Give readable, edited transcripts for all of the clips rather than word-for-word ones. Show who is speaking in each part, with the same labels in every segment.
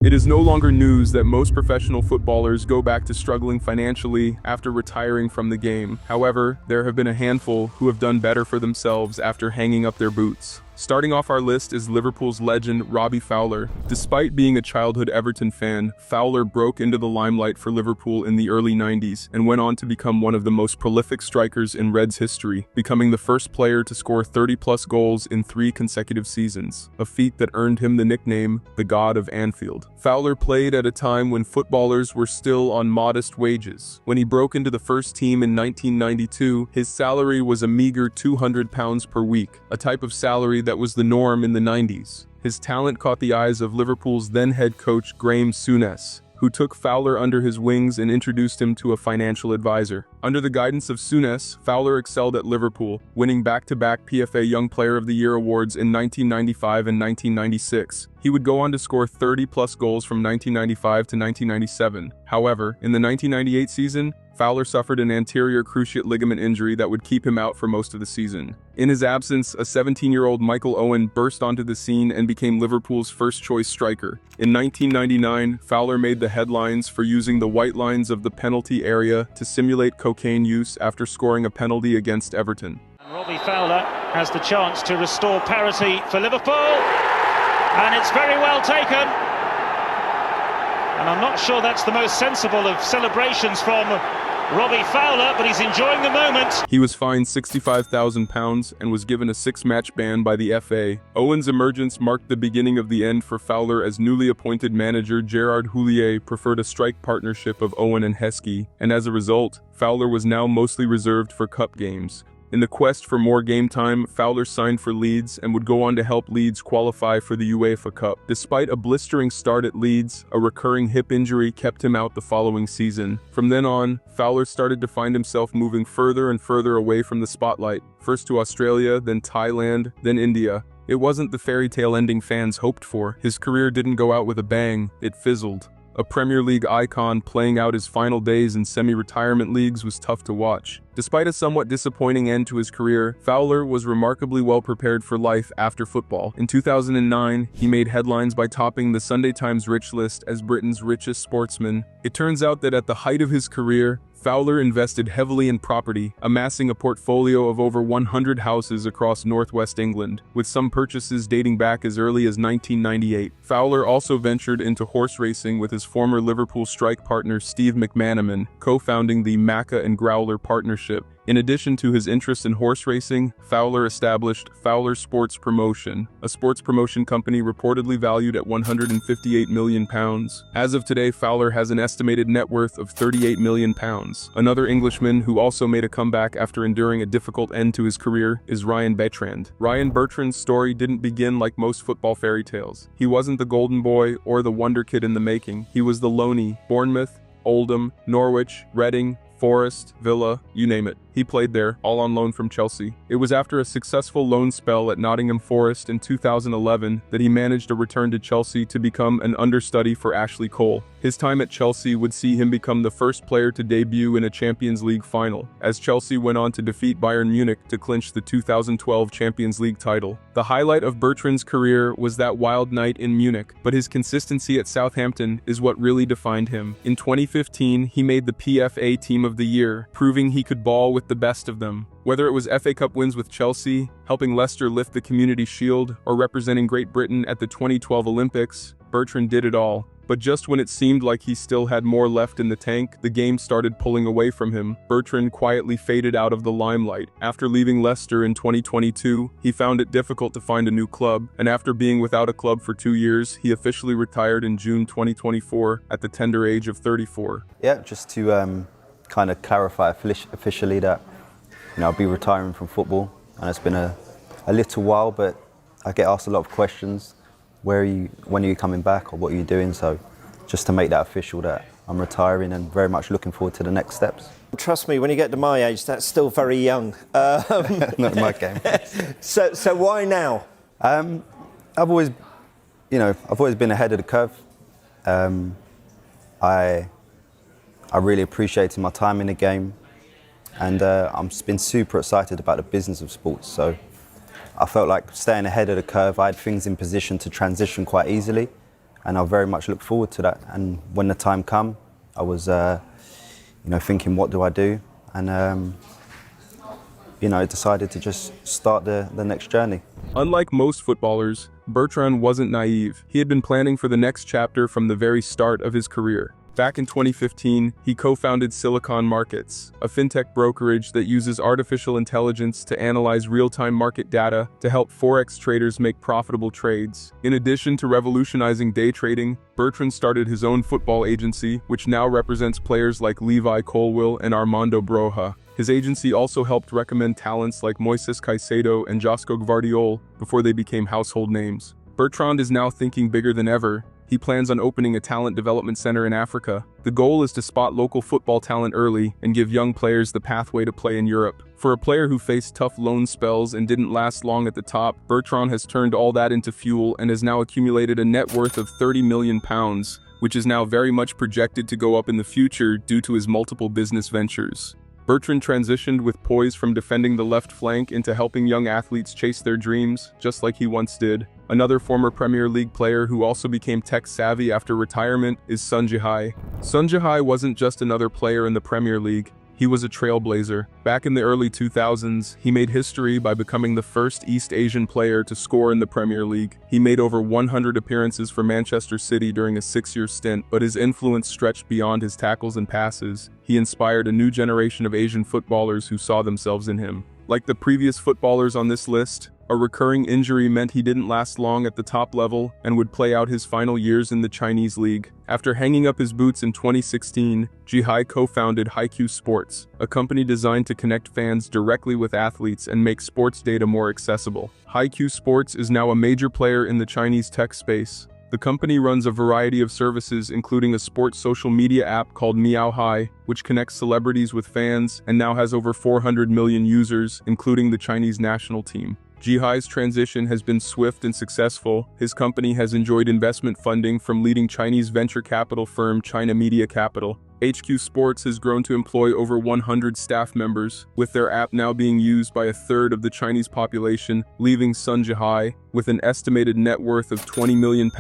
Speaker 1: It is no longer news that most professional footballers go back to struggling financially after retiring from the game. However, there have been a handful who have done better for themselves after hanging up their boots. Starting off our list is Liverpool's legend Robbie Fowler. Despite being a childhood Everton fan, Fowler broke into the limelight for Liverpool in the early 90s and went on to become one of the most prolific strikers in Reds history, becoming the first player to score 30-plus goals in 3 consecutive seasons, a feat that earned him the nickname the God of Anfield. Fowler played at a time when footballers were still on modest wages. When he broke into the first team in 1992, his salary was a meager £200 per week, a type of salary that was the norm in the 90s. His talent caught the eyes of Liverpool's then head coach Graham Souness, who took Fowler under his wings and introduced him to a financial advisor. Under the guidance of Souness, Fowler excelled at Liverpool, winning back-to-back PFA Young Player of the Year awards in 1995 and 1996. He would go on to score 30-plus goals from 1995 to 1997. However, in the 1998 season, Fowler suffered an anterior cruciate ligament injury that would keep him out for most of the season. In his absence, a 17-year-old Michael Owen burst onto the scene and became Liverpool's first-choice striker. In 1999, Fowler made the headlines for using the white lines of the penalty area to simulate cocaine use after scoring a penalty against Everton.
Speaker 2: Robbie Fowler has the chance to restore parity for Liverpool, and it's very well taken. And I'm not sure that's the most sensible of celebrations from Robbie Fowler, but he's enjoying the moment.
Speaker 1: He was fined £65,000 and was given a 6-match ban by the FA. Owen's emergence marked the beginning of the end for Fowler, as newly appointed manager Gerard Pique preferred a strike partnership of Owen and Heskey, and as a result, Fowler was now mostly reserved for cup games. In the quest for more game time, Fowler signed for Leeds and would go on to help Leeds qualify for the UEFA Cup. Despite a blistering start at Leeds, a recurring hip injury kept him out the following season. From then on, Fowler started to find himself moving further and further away from the spotlight, first to Australia, then Thailand, then India. It wasn't the fairy tale ending fans hoped for. His career didn't go out with a bang, it fizzled. A Premier League icon playing out his final days in semi-retirement leagues was tough to watch. Despite a somewhat disappointing end to his career, Fowler was remarkably well prepared for life after football. In 2009, he made headlines by topping the Sunday Times Rich list as Britain's richest sportsman. It turns out that at the height of his career, Fowler invested heavily in property, amassing a portfolio of over 100 houses across northwest England, with some purchases dating back as early as 1998. Fowler also ventured into horse racing with his former Liverpool strike partner Steve McManaman, co-founding the Macca and Growler partnership. In addition to his interest in horse racing, Fowler established Fowler Sports Promotion, a sports promotion company reportedly valued at £158 million. As of today, Fowler has an estimated net worth of £38 million. Another Englishman who also made a comeback after enduring a difficult end to his career is Ryan Bertrand. Ryan Bertrand's story didn't begin like most football fairy tales. He wasn't the golden boy or the wonder kid in the making. He was the loney. Bournemouth, Oldham, Norwich, Reading, Forest, Villa, you name it. He played there, all on loan from Chelsea. It was after a successful loan spell at Nottingham Forest in 2011 that he managed a return to Chelsea to become an understudy for Ashley Cole. His time at Chelsea would see him become the first player to debut in a Champions League final, as Chelsea went on to defeat Bayern Munich to clinch the 2012 Champions League title. The highlight of Bertrand's career was that wild night in Munich, but his consistency at Southampton is what really defined him. In 2015, he made the PFA Team of the Year, proving he could ball with the best of them. Whether it was FA Cup wins with Chelsea, helping Leicester lift the Community Shield, or representing Great Britain at the 2012 Olympics, Bertrand did it all. But just when it seemed like he still had more left in the tank, the game started pulling away from him. Bertrand quietly faded out of the limelight. After leaving Leicester in 2022, he found it difficult to find a new club, and after being without a club for 2 years, he officially retired in June 2024 at the tender age of 34.
Speaker 3: Yeah, just to kind of clarify officially that I'll be retiring from football, and it's been a little while, but I get asked a lot of questions. When are you coming back, or what are you doing? So just to make that official that I'm retiring and very much looking forward to the next steps.
Speaker 4: Trust me, when you get to my age, that's still very young.
Speaker 3: Not my game.
Speaker 4: So why now?
Speaker 3: I've always been ahead of the curve. I really appreciated my time in the game, and I've been super excited about the business of sports. So I felt like staying ahead of the curve, I had things in position to transition quite easily. and I very much look forward to that. And when the time come, I was, thinking, what do I do? And decided to just start the next journey.
Speaker 1: Unlike most footballers, Bertrand wasn't naive. He had been planning for the next chapter from the very start of his career. Back in 2015, he co-founded Silicon Markets, a fintech brokerage that uses artificial intelligence to analyze real-time market data to help forex traders make profitable trades. In addition to revolutionizing day trading, Bertrand started his own football agency, which now represents players like Levi Colwill and Armando Broja. His agency also helped recommend talents like Moises Caicedo and Josko Gvardiol before they became household names. Bertrand is now thinking bigger than ever. He plans on opening a talent development center in Africa. The goal is to spot local football talent early and give young players the pathway to play in Europe. For a player who faced tough loan spells and didn't last long at the top, Bertrand has turned all that into fuel and has now accumulated a net worth of £30 million, which is now very much projected to go up in the future due to his multiple business ventures. Bertrand transitioned with poise from defending the left flank into helping young athletes chase their dreams, just like he once did. Another former Premier League player who also became tech-savvy after retirement is Jihai. Jihai wasn't just another player in the Premier League. He was a trailblazer. Back in the early 2000s, he made history by becoming the first East Asian player to score in the Premier League. He made over 100 appearances for Manchester City during a 6-year stint, but his influence stretched beyond his tackles and passes. He inspired a new generation of Asian footballers who saw themselves in him. Like the previous footballers on this list, a recurring injury meant he didn't last long at the top level and would play out his final years in the Chinese league. After hanging up his boots in 2016, Jihai co-founded HiQ Sports, a company designed to connect fans directly with athletes and make sports data more accessible. HiQ Sports is now a major player in the Chinese tech space. The company runs a variety of services, including a sports social media app called Miaohai, which connects celebrities with fans and now has over 400 million users, including the Chinese national team. Jihai's transition has been swift and successful. His company has enjoyed investment funding from leading Chinese venture capital firm China Media Capital. HQ Sports has grown to employ over 100 staff members, with their app now being used by a third of the Chinese population, leaving Jihai with an estimated net worth of £20 million,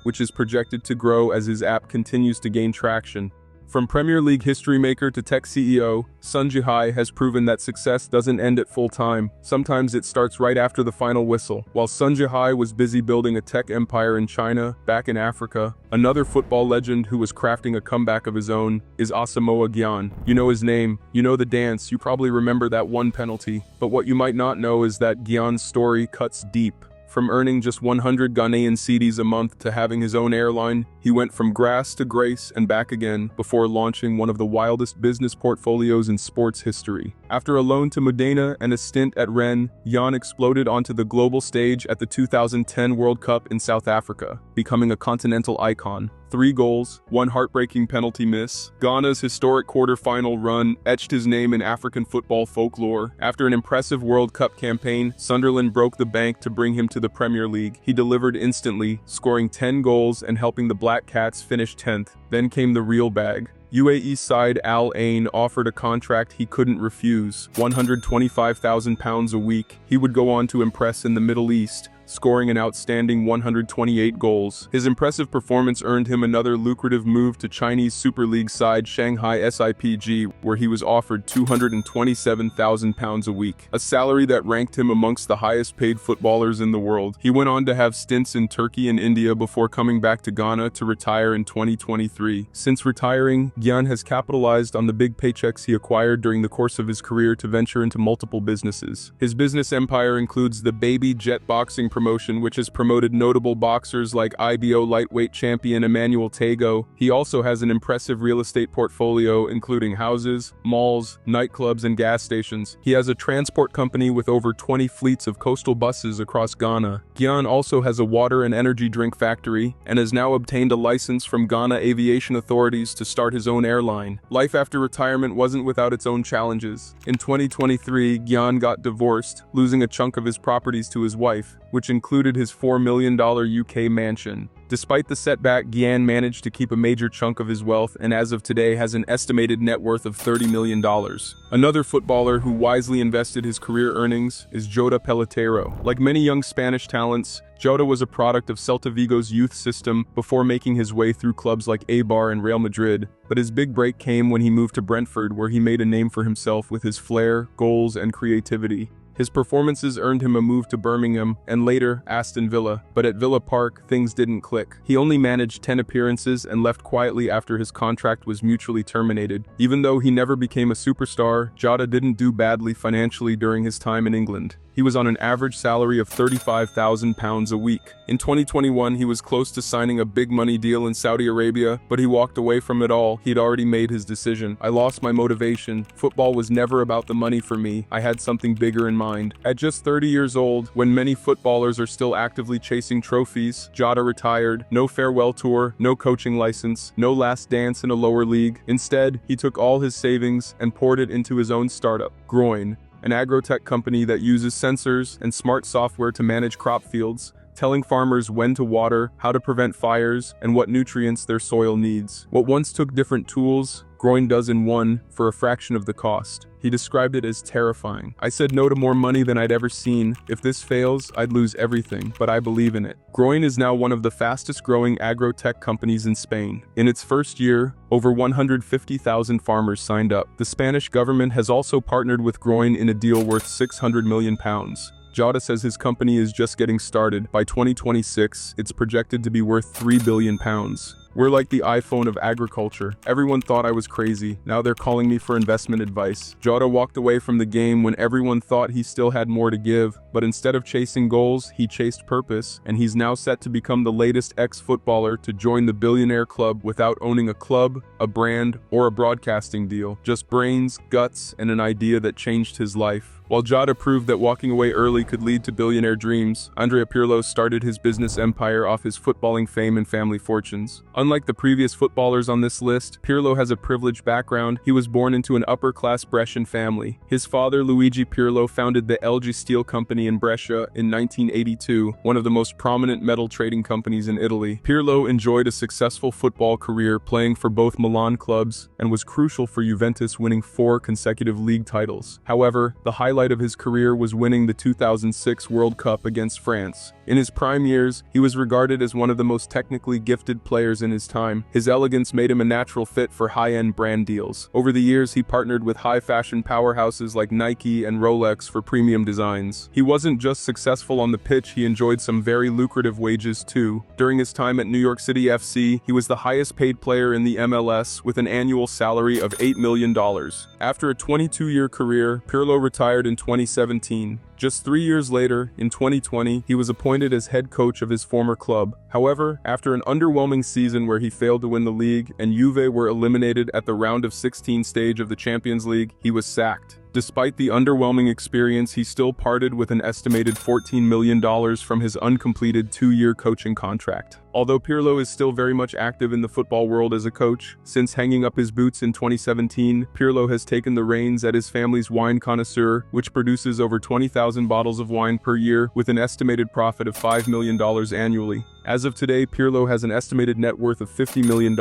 Speaker 1: which is projected to grow as his app continues to gain traction. From Premier League history maker to tech CEO, Jihai has proven that success doesn't end at full time. Sometimes it starts right after the final whistle. While Jihai was busy building a tech empire in China, back in Africa, another football legend who was crafting a comeback of his own is Asamoah Gyan. You know his name, you know the dance, you probably remember that one penalty. But what you might not know is that Gyan's story cuts deep. From earning just 100 Ghanaian cedis a month to having his own airline, he went from grass to grace and back again before launching one of the wildest business portfolios in sports history. After a loan to Modena and a stint at Rennes, Gyan exploded onto the global stage at the 2010 World Cup in South Africa, becoming a continental icon. 3 goals, 1 heartbreaking penalty miss. Ghana's historic quarter-final run etched his name in African football folklore. After an impressive World Cup campaign, Sunderland broke the bank to bring him to the Premier League. He delivered instantly, scoring 10 goals and helping the Black Cats finish 10th. Then came the real bag. UAE side Al Ain offered a contract he couldn't refuse, £125,000 a week. He would go on to impress in the Middle East, scoring an outstanding 128 goals. His impressive performance earned him another lucrative move to Chinese Super League side Shanghai SIPG, where he was offered £227,000 a week, a salary that ranked him amongst the highest paid footballers in the world. He went on to have stints in Turkey and India before coming back to Ghana to retire in 2023. Since retiring, Gyan has capitalized on the big paychecks he acquired during the course of his career to venture into multiple businesses. His business empire includes the Baby Jet Boxing promotion, which has promoted notable boxers like IBO lightweight champion Emmanuel Tago. He also has an impressive real estate portfolio, including houses, malls, nightclubs, and gas stations. He has a transport company with over 20 fleets of coastal buses across Ghana. Gyan also has a water and energy drink factory, and has now obtained a license from Ghana aviation authorities to start his own airline. Life after retirement wasn't without its own challenges. In 2023, Gyan got divorced, losing a chunk of his properties to his wife. which included his $4 million UK mansion. Despite the setback, Gyan managed to keep a major chunk of his wealth and as of today has an estimated net worth of $30 million. Another footballer who wisely invested his career earnings is Joda Pelro. Like many young Spanish talents, Joda was a product of Celta Vigo's youth system before making his way through clubs like Eibar and Real Madrid, but his big break came when he moved to Brentford, where he made a name for himself with his flair, goals, and creativity. His performances earned him a move to Birmingham and later Aston Villa, but at Villa Park, things didn't click. He only managed 10 appearances and left quietly after his contract was mutually terminated. Even though he never became a superstar, Joda didn't do badly financially during his time in England. He was on an average salary of £35,000 a week. In 2021, he was close to signing a big money deal in Saudi Arabia, but he walked away from it all. He'd already made his decision. "I lost my motivation. Football was never about the money for me. I had something bigger in mind." At just 30 years old, when many footballers are still actively chasing trophies, Joda retired. No farewell tour, no coaching license, no last dance in a lower league. Instead, he took all his savings and poured it into his own startup, Groin, an agrotech company that uses sensors and smart software to manage crop fields, telling farmers when to water, how to prevent fires, and what nutrients their soil needs. What once took different tools, Groin does in one for a fraction of the cost. He described it as terrifying. "I said no to more money than I'd ever seen. If this fails, I'd lose everything, but I believe in it." Groin is now one of the fastest growing agro-tech companies in Spain. In its first year, over 150,000 farmers signed up. The Spanish government has also partnered with Groin in a deal worth £600 million. Joda says his company is just getting started. By 2026, it's projected to be worth £3 billion. "We're like the iPhone of agriculture. Everyone thought I was crazy. Now they're calling me for investment advice." Joda walked away from the game when everyone thought he still had more to give, but instead of chasing goals, he chased purpose, and he's now set to become the latest ex-footballer to join the billionaire club without owning a club, a brand, or a broadcasting deal. Just brains, guts, and an idea that changed his life. While Joda proved that walking away early could lead to billionaire dreams, Andrea Pirlo started his business empire off his footballing fame and family fortunes. Unlike the previous footballers on this list, Pirlo has a privileged background. He was born into an upper-class Brescian family. His father, Luigi Pirlo, founded the LG Steel Company in Brescia in 1982, one of the most prominent metal trading companies in Italy. Pirlo enjoyed a successful football career playing for both Milan clubs and was crucial for Juventus winning 4 consecutive league titles. However, the highlight of his career was winning the 2006 World Cup against France. In his prime years, he was regarded as one of the most technically gifted players in his time. His elegance made him a natural fit for high-end brand deals. Over the years, he partnered with high-fashion powerhouses like Nike and Rolex for premium designs. He wasn't just successful on the pitch, he enjoyed some very lucrative wages too. During his time at New York City FC, he was the highest-paid player in the MLS with an annual salary of $8 million. After a 22-year career, Pirlo retired in 2017. Just 3 years later, in 2020, he was appointed as head coach of his former club. However, after an underwhelming season where he failed to win the league and Juve were eliminated at the round of 16 stage of the Champions League, he was sacked. Despite the underwhelming experience, he still parted with an estimated $14 million from his uncompleted 2-year coaching contract. Although Pirlo is still very much active in the football world as a coach, since hanging up his boots in 2017, Pirlo has taken the reins at his family's wine connoisseur, which produces over 20,000 bottles of wine per year with an estimated profit of $5 million annually. As of today, Pirlo has an estimated net worth of $50 million,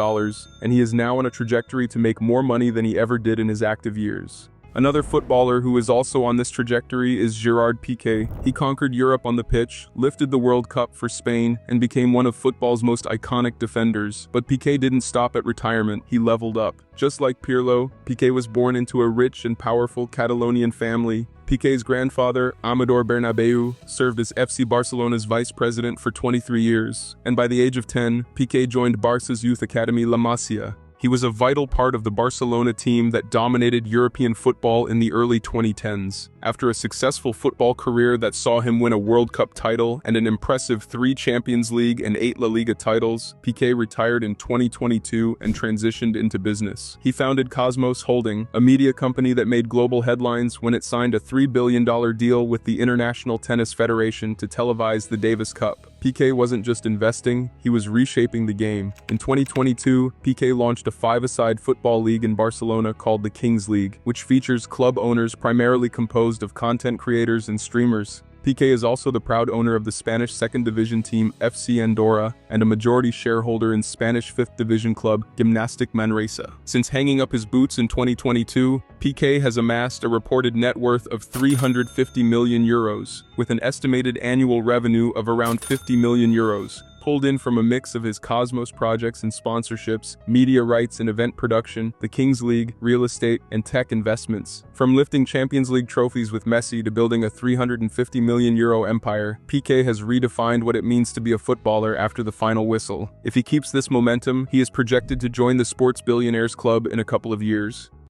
Speaker 1: and he is now on a trajectory to make more money than he ever did in his active years. Another footballer who is also on this trajectory is Gerard Pique. He conquered Europe on the pitch, lifted the World Cup for Spain, and became one of football's most iconic defenders. But Pique didn't stop at retirement, he leveled up. Just like Pirlo, Pique was born into a rich and powerful Catalonian family. Pique's grandfather, Amador Bernabeu, served as FC Barcelona's vice president for 23 years, and by the age of 10, Pique joined Barca's youth academy La Masia. He was a vital part of the Barcelona team that dominated European football in the early 2010s. After a successful football career that saw him win a World Cup title and an impressive 3 Champions League and 8 La Liga titles, Pique retired in 2022 and transitioned into business. He founded Cosmos Holding, a media company that made global headlines when it signed a $3 billion deal with the International Tennis Federation to televise the Davis Cup. Pique wasn't just investing, he was reshaping the game. In 2022, Pique launched a 5-a-side football league in Barcelona called the Kings League, which features club owners primarily composed of content creators and streamers. Pique is also the proud owner of the Spanish second division team FC Andorra and a majority shareholder in Spanish 5th division club Gimnastic Manresa. Since hanging up his boots in 2022, Pique has amassed a reported net worth of 350 million euros, with an estimated annual revenue of around 50 million euros, pulled in from a mix of his Cosmos projects and sponsorships, media rights and event production, the Kings League, real estate, and tech investments. From lifting Champions League trophies with Messi to building a 350 million euro empire, Pique has redefined what it means to be a footballer after the final whistle. If he keeps this momentum, he is projected to join the sports billionaires club in a couple of years.